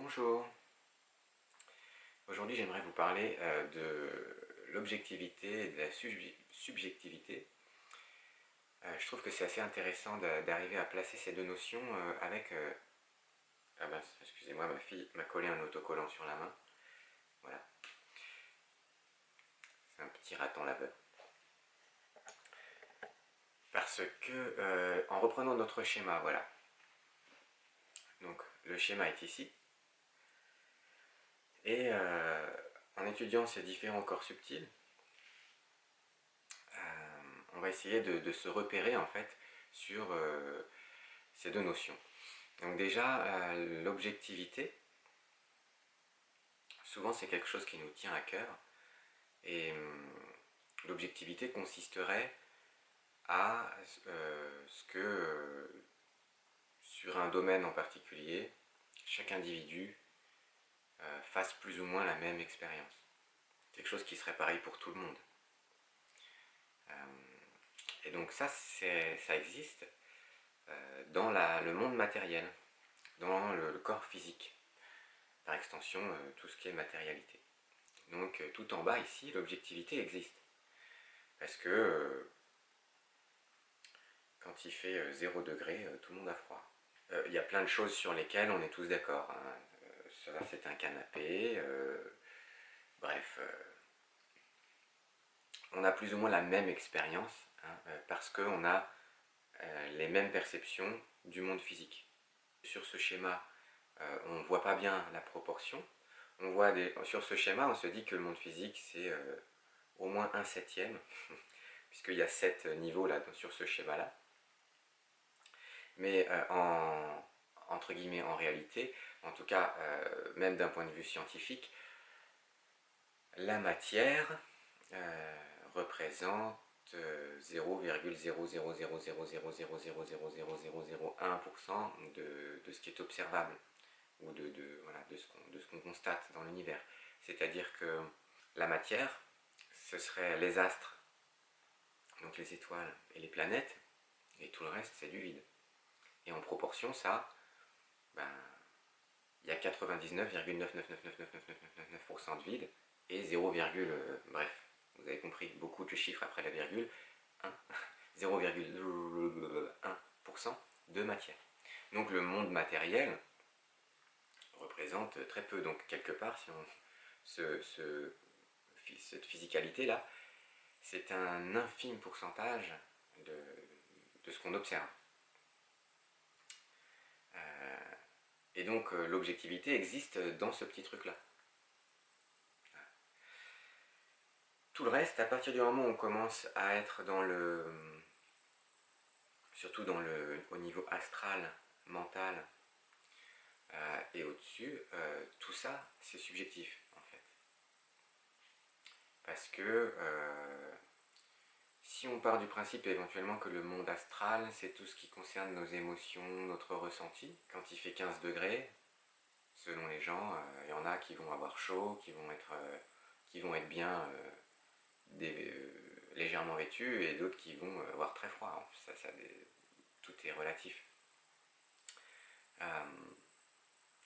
Bonjour, aujourd'hui j'aimerais vous parler de l'objectivité et de la subjectivité. Je trouve que c'est assez intéressant d'arriver à placer ces deux notions avec... ah ben, excusez-moi, ma fille m'a collé un autocollant sur la main. Voilà, c'est un petit raton laveur. Parce que, en reprenant notre schéma, voilà. Donc le schéma est ici. Et en étudiant ces différents corps subtils, on va essayer de se repérer en fait sur ces deux notions. Donc déjà, l'objectivité, souvent c'est quelque chose qui nous tient à cœur, et l'objectivité consisterait à ce que sur un domaine en particulier, chaque individu fasse plus ou moins la même expérience. Quelque chose qui serait pareil pour tout le monde. Et donc ça existe dans le monde matériel, dans le corps physique, par extension tout ce qui est matérialité. Donc tout en bas ici, l'objectivité existe. Parce que quand il fait 0 degré, tout le monde a froid. Il y a plein de choses sur lesquelles on est tous d'accord, hein. Ça c'est un canapé, bref. On a plus ou moins la même expérience, hein, parce qu'on a les mêmes perceptions du monde physique. Sur ce schéma, on ne voit pas bien la proportion. Sur ce schéma, on se dit que le monde physique, c'est au moins 1/7, puisqu'il y a 7 niveaux là, sur ce schéma-là. Mais entre guillemets, en réalité, en tout cas, même d'un point de vue scientifique, la matière représente 0,0000000000001% de ce qui est observable, ou voilà, de ce qu'on constate dans l'univers. C'est-à-dire que la matière, ce serait les astres, donc les étoiles et les planètes, et tout le reste c'est du vide. Et en proportion, ça, ben, il y a 99,9999999% de vide et 0, bref, vous avez compris, beaucoup de chiffres après la virgule, 0,1% de matière. Donc le monde matériel représente très peu. Donc quelque part, si on, cette physicalité-là, c'est un infime pourcentage de ce qu'on observe. Et donc l'objectivité existe dans ce petit truc-là. Tout le reste, à partir du moment où on commence à être dans le... surtout au niveau astral, mental, et au-dessus, tout ça, c'est subjectif, en fait. Parce que si on part du principe éventuellement que le monde astral, c'est tout ce qui concerne nos émotions, notre ressenti, quand il fait 15 degrés, selon les gens, il y en a qui vont avoir chaud, qui vont être bien légèrement vêtus, et d'autres qui vont avoir très froid. Tout est relatif.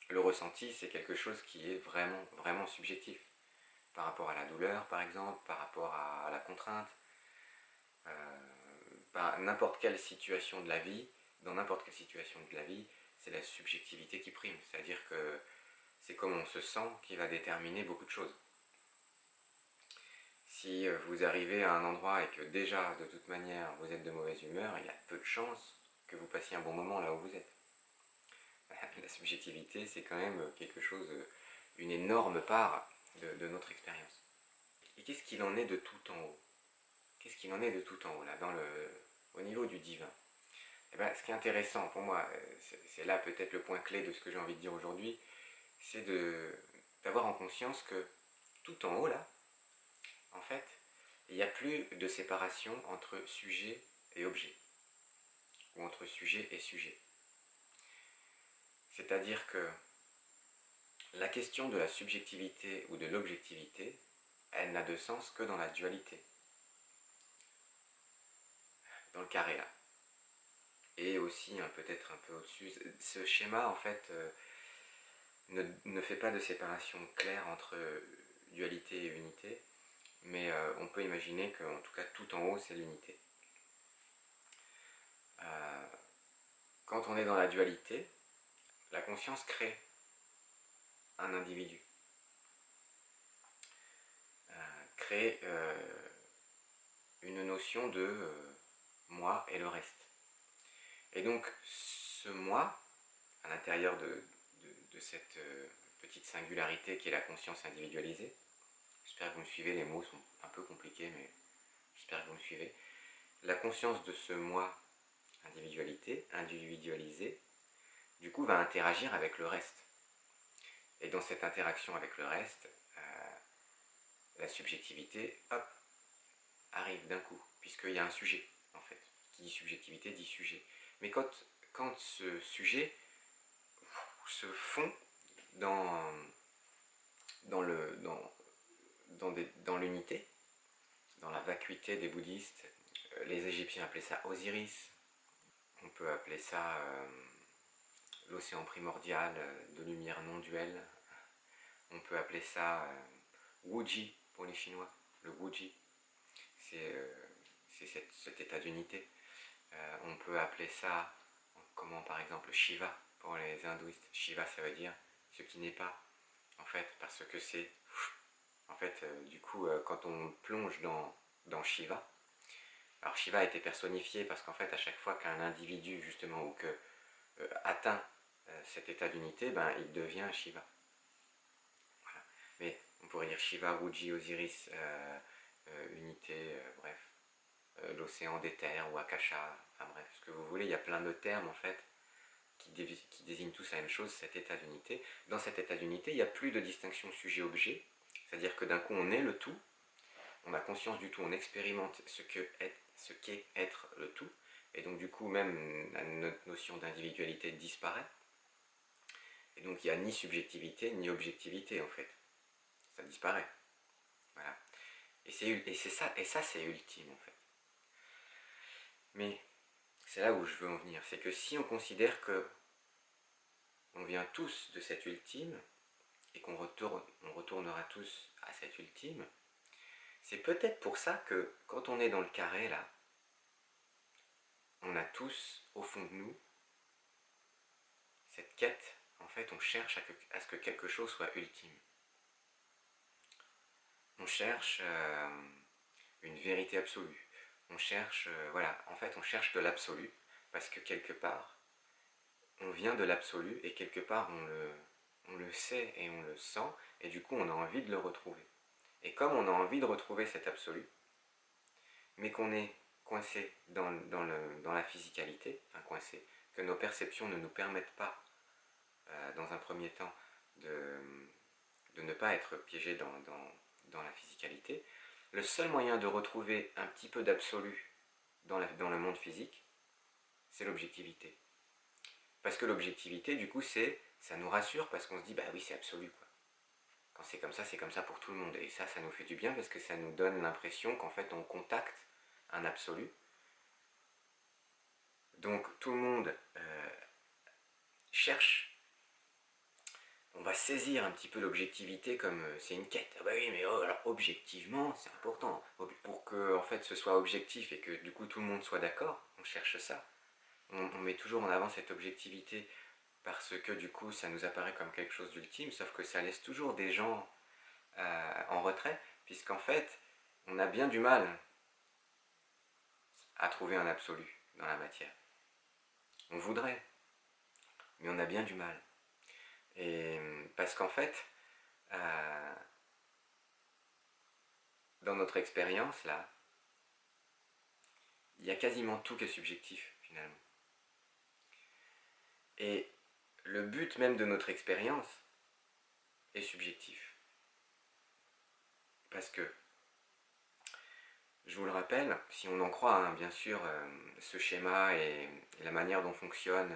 Le ressenti, c'est quelque chose qui est vraiment, vraiment subjectif. Par rapport à la douleur, par exemple, par rapport à la contrainte, par n'importe quelle situation de la vie, dans n'importe quelle situation de la vie, c'est la subjectivité qui prime. C'est-à-dire que c'est comme on se sent qui va déterminer beaucoup de choses. Si vous arrivez à un endroit et que déjà, de toute manière, vous êtes de mauvaise humeur, il y a peu de chances que vous passiez un bon moment là où vous êtes. La subjectivité, c'est quand même quelque chose, une énorme part de notre expérience. Et qu'est-ce qu'il en est de tout en haut? Qu'est-ce qu'il en est de tout en haut, là, au niveau du divin? Et bien, ce qui est intéressant pour moi, c'est là peut-être le point clé de ce que j'ai envie de dire aujourd'hui, c'est d'avoir en conscience que tout en haut, là, en fait, il n'y a plus de séparation entre sujet et objet, ou entre sujet et sujet. C'est-à-dire que la question de la subjectivité ou de l'objectivité, elle n'a de sens que dans la dualité, dans le carré là. Et aussi peut-être un peu au-dessus, ce schéma en fait, ne fait pas de séparation claire entre dualité et unité, mais on peut imaginer qu'en tout cas tout en haut c'est l'unité. Quand on est dans la dualité, la conscience crée un individu, crée une notion de moi et le reste. Et donc ce moi, à l'intérieur de cette petite singularité qui est la conscience individualisée, j'espère que vous me suivez, les mots sont un peu compliqués, mais j'espère que vous me suivez. La conscience de ce moi individualisé, du coup va interagir avec le reste. Et dans cette interaction avec le reste, la subjectivité, hop, arrive d'un coup, puisqu'il y a un sujet, en fait. Qui dit subjectivité dit sujet. Mais quand ce sujet se fond dans, dans l'unité, dans la vacuité des bouddhistes, les Égyptiens appelaient ça Osiris, on peut appeler ça l'océan primordial de lumière non duelle, on peut appeler ça Wuji pour les Chinois, le Wuji, c'est cet état d'unité. On peut appeler ça, comment par exemple Shiva pour les hindouistes. Shiva ça veut dire ce qui n'est pas, en fait, parce que c'est, en fait, du coup, quand on plonge dans Shiva, alors Shiva a été personnifié parce qu'en fait, à chaque fois qu'un individu, justement, ou que atteint cet état d'unité, ben, il devient Shiva. Voilà. Mais on pourrait dire Shiva, Wuji, Osiris, unité, bref, l'océan des terres ou Akasha, enfin bref, ce que vous voulez, il y a plein de termes en fait qui désignent tous la même chose, cet état d'unité. Dans cet état d'unité, il n'y a plus de distinction sujet-objet, c'est-à-dire que d'un coup on est le tout, on a conscience du tout, on expérimente ce qu'est être le tout, et donc du coup même notre notion d'individualité disparaît, et donc il n'y a ni subjectivité ni objectivité en fait, ça disparaît. Voilà. Et ça c'est ultime en fait. Mais c'est là où je veux en venir, c'est que si on considère que on vient tous de cette ultime, et qu'on retournera tous à cette ultime, c'est peut-être pour ça que quand on est dans le carré là, on a tous au fond de nous cette quête, en fait on cherche à ce que quelque chose soit ultime. On cherche une vérité absolue. On cherche, voilà, en fait on cherche de l'absolu, parce que quelque part, on vient de l'absolu, et quelque part on le sait et on le sent, et du coup on a envie de le retrouver. Et comme on a envie de retrouver cet absolu, mais qu'on est coincé dans la physicalité, enfin coincé, que nos perceptions ne nous permettent pas, dans un premier temps, de ne pas être piégé dans la physicalité, le seul moyen de retrouver un petit peu d'absolu dans le monde physique, c'est l'objectivité. Parce que l'objectivité, du coup, ça nous rassure parce qu'on se dit, bah oui, c'est absolu, quoi. Quand c'est comme ça pour tout le monde. Et ça nous fait du bien parce que ça nous donne l'impression qu'en fait, on contacte un absolu. Donc, tout le monde cherche. On va saisir un petit peu l'objectivité comme c'est une quête. Ah bah oui, mais alors objectivement, c'est important. Pour que en fait, ce soit objectif et que du coup tout le monde soit d'accord, on cherche ça. On met toujours en avant cette objectivité parce que du coup ça nous apparaît comme quelque chose d'ultime, sauf que ça laisse toujours des gens en retrait, puisqu'en fait on a bien du mal à trouver un absolu dans la matière. On voudrait, mais on a bien du mal. Et parce qu'en fait, dans notre expérience là, il y a quasiment tout qui est subjectif finalement. Et le but même de notre expérience est subjectif. Parce que, je vous le rappelle, si on en croit, hein, bien sûr, ce schéma et la manière dont fonctionne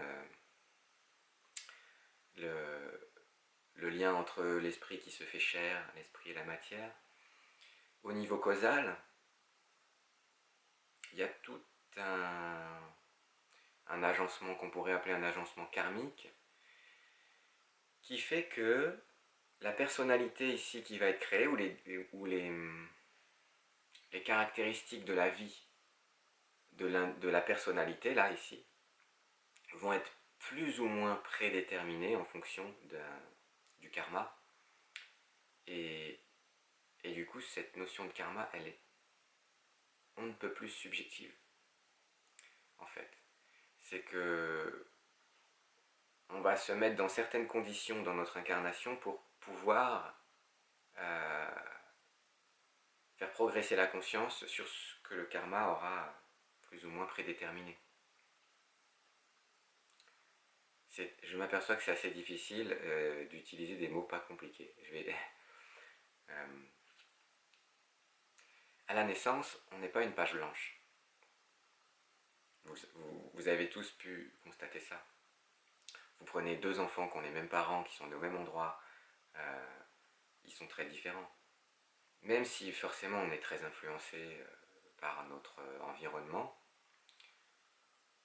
le lien entre l'esprit qui se fait chair, l'esprit et la matière, au niveau causal, il y a tout un agencement qu'on pourrait appeler un agencement karmique qui fait que la personnalité ici qui va être créée, les caractéristiques de la vie de la personnalité, là, ici, vont être plus ou moins prédéterminées en fonction du karma. Et, et du coup, cette notion de karma, elle est on ne peut plus subjective, en fait. C'est que on va se mettre dans certaines conditions dans notre incarnation pour pouvoir euh, faire progresser la conscience sur ce que le karma aura plus ou moins prédéterminé. Je m'aperçois que c'est assez difficile d'utiliser des mots pas compliqués. À la naissance, on n'est pas une page blanche. Vous avez tous pu constater ça. Vous prenez deux enfants qui ont les mêmes parents, qui sont au même endroit, ils sont très différents. Même si forcément on est très influencé par notre environnement,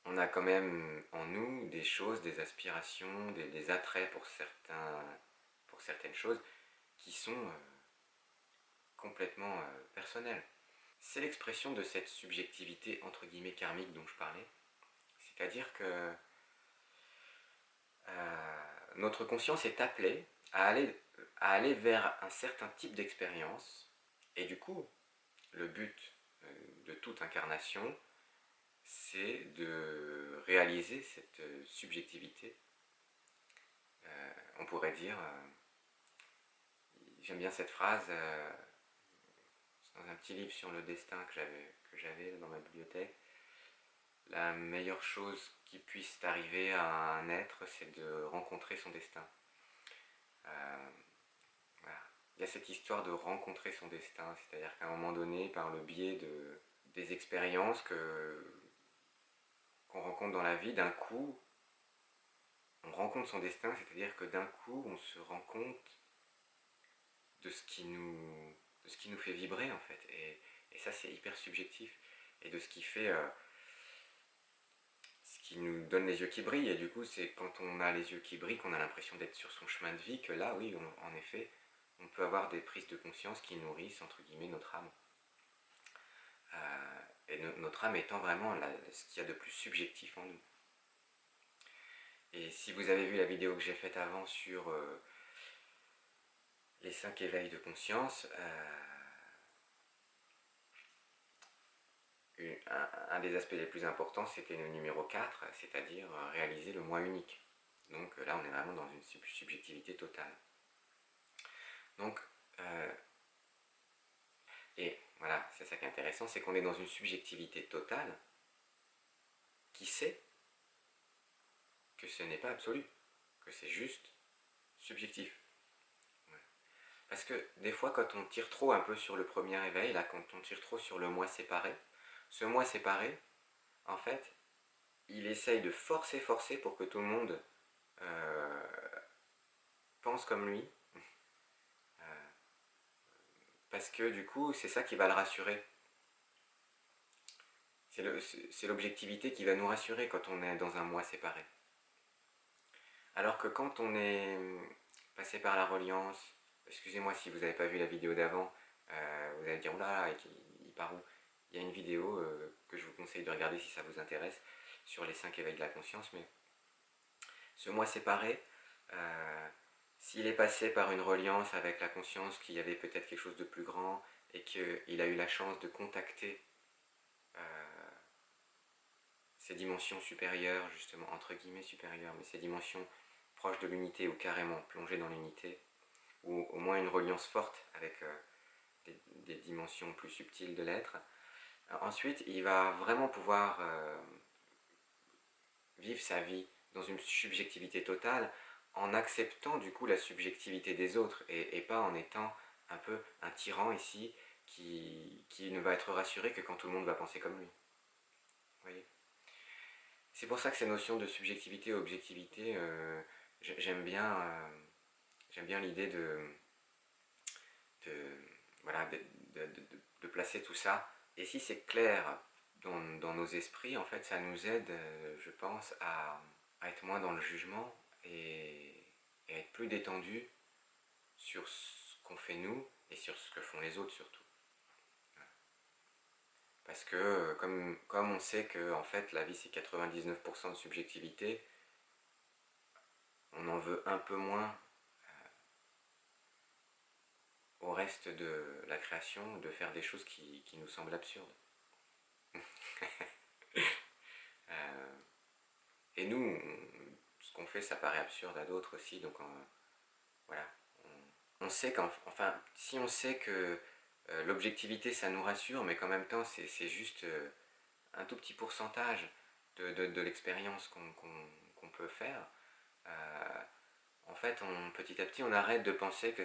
on a quand même en nous des choses, des aspirations, des attraits pour certaines choses qui sont complètement personnelles. C'est l'expression de cette subjectivité entre guillemets karmique dont je parlais. C'est-à-dire que notre conscience est appelée à aller vers un certain type d'expérience, et du coup, le but de toute incarnation, c'est de réaliser cette subjectivité. On pourrait dire, j'aime bien cette phrase, dans un petit livre sur le destin que j'avais dans ma bibliothèque, la meilleure chose qui puisse arriver à un être, c'est de rencontrer son destin. Voilà. Il y a cette histoire de rencontrer son destin, c'est-à-dire qu'à un moment donné, par le biais des expériences qu'on rencontre dans la vie, d'un coup, on rencontre son destin, c'est-à-dire que d'un coup, on se rend compte de ce qui nous fait vibrer, en fait. Et ça, c'est hyper subjectif. Et de ce qui fait... ce qui nous donne les yeux qui brillent. Et du coup, c'est quand on a les yeux qui brillent qu'on a l'impression d'être sur son chemin de vie, que là, oui, en effet, on peut avoir des prises de conscience qui nourrissent, entre guillemets, notre âme. Et notre âme étant vraiment ce qu'il y a de plus subjectif en nous. Et si vous avez vu la vidéo que j'ai faite avant sur les 5 éveils de conscience, un des aspects les plus importants, c'était le numéro 4, c'est-à-dire réaliser le moi unique. Donc là, on est vraiment dans une subjectivité totale. Donc, et voilà, c'est ça qui est intéressant, c'est qu'on est dans une subjectivité totale qui sait que ce n'est pas absolu, que c'est juste subjectif. Ouais. Parce que des fois, quand on tire trop un peu sur le premier éveil, là, quand on tire trop sur le moi séparé, ce moi séparé, en fait, il essaye de forcer pour que tout le monde euh, pense comme lui, parce que du coup, c'est ça qui va le rassurer. C'est l'objectivité qui va nous rassurer quand on est dans un moi séparé. Alors que quand on est passé par la reliance, excusez-moi si vous n'avez pas vu la vidéo d'avant, vous allez dire, oula, il part où? Il y a une vidéo que je vous conseille de regarder si ça vous intéresse, sur les 5 éveils de la conscience, mais ce moi séparé, s'il est passé par une reliance avec la conscience qu'il y avait peut-être quelque chose de plus grand, et qu'il a eu la chance de contacter ces dimensions supérieures, justement, entre guillemets supérieures, mais ces dimensions proches de l'unité ou carrément plongées dans l'unité, ou au moins une reliance forte avec des dimensions plus subtiles de l'être, ensuite il va vraiment pouvoir vivre sa vie dans une subjectivité totale en acceptant du coup la subjectivité des autres et pas en étant un peu un tyran ici qui ne va être rassuré que quand tout le monde va penser comme lui. Vous voyez ? C'est pour ça que ces notions de subjectivité et objectivité, j'aime bien l'idée de, voilà, de placer tout ça. Et si c'est clair dans nos esprits, en fait, ça nous aide, je pense, à être moins dans le jugement et et être plus détendu sur ce qu'on fait nous et sur ce que font les autres surtout. Parce que comme on sait que en fait la vie c'est 99% de subjectivité, on en veut un peu moins au reste de la création de faire des choses qui nous semblent absurdes. Euh, et nous, ce qu'on fait, ça paraît absurde à d'autres aussi, donc voilà. On sait enfin, si on sait que l'objectivité ça nous rassure, mais qu'en même temps c'est juste un tout petit pourcentage de l'expérience qu'on peut faire, euh, en fait, petit à petit, on arrête de penser que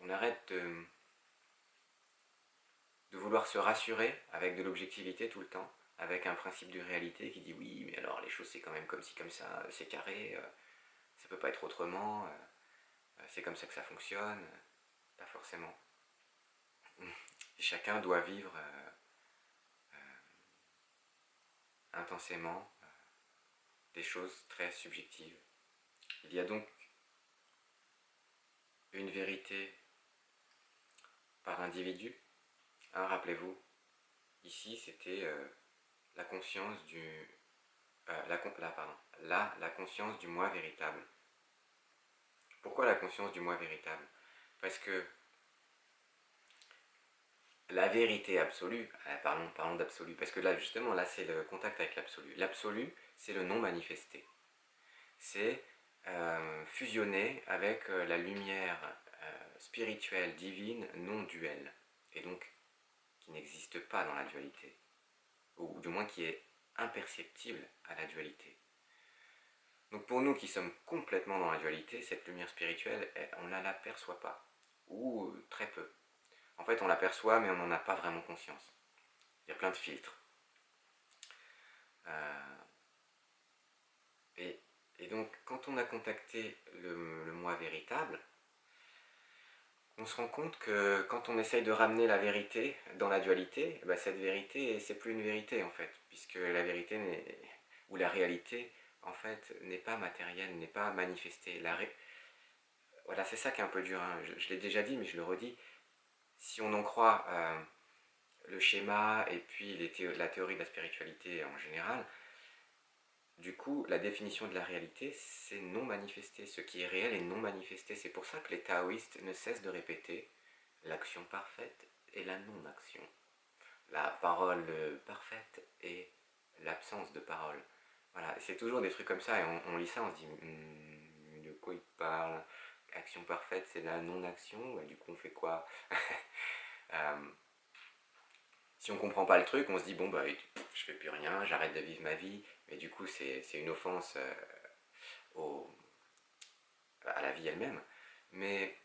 on arrête de vouloir se rassurer avec de l'objectivité tout le temps, avec un principe de réalité qui dit oui, mais alors les choses c'est quand même comme ci, comme ça, c'est carré, ça peut pas être autrement, c'est comme ça que ça fonctionne, pas forcément. Chacun doit vivre intensément des choses très subjectives. Il y a donc une vérité par individu. Hein, rappelez-vous, ici c'était la conscience du... la conscience du moi véritable. Pourquoi la conscience du moi véritable? Parce que la vérité absolue, parlons d'absolu, parce que là justement, là c'est le contact avec l'absolu. L'absolu, c'est le non manifesté. C'est fusionner avec la lumière spirituelle, divine, non duelle, et donc qui n'existe pas dans la dualité, ou du moins qui est imperceptible à la dualité. Donc pour nous qui sommes complètement dans la dualité, cette lumière spirituelle, on ne l'aperçoit pas, ou très peu. En fait, on l'aperçoit, mais on n'en a pas vraiment conscience. Il y a plein de filtres. Euh, et donc, quand on a contacté le moi véritable, on se rend compte que quand on essaye de ramener la vérité dans la dualité, bah cette vérité, c'est plus une vérité en fait, puisque la vérité ou la réalité, en fait, n'est pas matérielle, n'est pas manifestée. Voilà, c'est ça qui est un peu dur, hein. Je l'ai déjà dit, mais je le redis. Si on en croit le schéma et puis la théorie de la spiritualité en général, du coup, la définition de la réalité, c'est non manifesté. Ce qui est réel est non manifesté. C'est pour ça que les taoïstes ne cessent de répéter l'action parfaite et la non-action. La parole parfaite et l'absence de parole. Voilà, c'est toujours des trucs comme ça et on lit ça, on se dit de quoi il parle? Action parfaite, c'est la non-action, du coup on fait quoi? euh, Si on comprend pas le truc, on se dit bon bah je fais plus rien, j'arrête de vivre ma vie, mais du coup c'est une offense au, à la vie elle-même. Mais,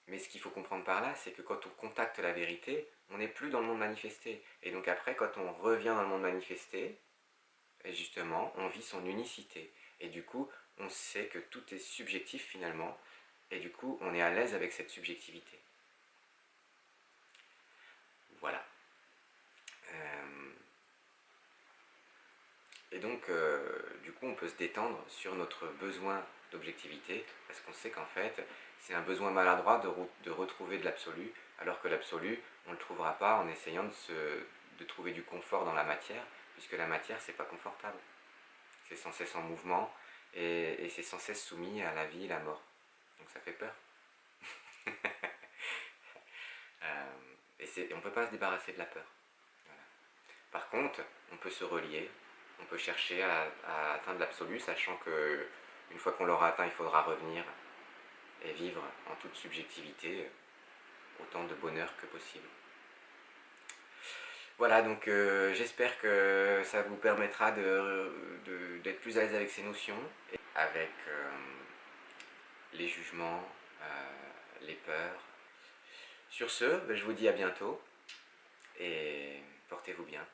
mais ce qu'il faut comprendre par là, c'est que quand on contacte la vérité, on n'est plus dans le monde manifesté. Et donc après, quand on revient dans le monde manifesté, justement, on vit son unicité. Et du coup, on sait que tout est subjectif finalement, et du coup, on est à l'aise avec cette subjectivité. Voilà. Et donc, du coup, on peut se détendre sur notre besoin d'objectivité, parce qu'on sait qu'en fait, c'est un besoin maladroit de retrouver de l'absolu, alors que l'absolu, on ne le trouvera pas en essayant de trouver du confort dans la matière, puisque la matière, c'est pas confortable. C'est sans cesse en mouvement, et c'est sans cesse soumis à la vie et la mort. Donc ça fait peur. Et on ne peut pas se débarrasser de la peur. Voilà. Par contre, on peut se relier, on peut chercher à atteindre l'absolu, sachant que une fois qu'on l'aura atteint, il faudra revenir et vivre en toute subjectivité autant de bonheur que possible. Voilà, donc j'espère que ça vous permettra d'être plus à l'aise avec ces notions, et avec les jugements, les peurs. Sur ce, je vous dis à bientôt et portez-vous bien.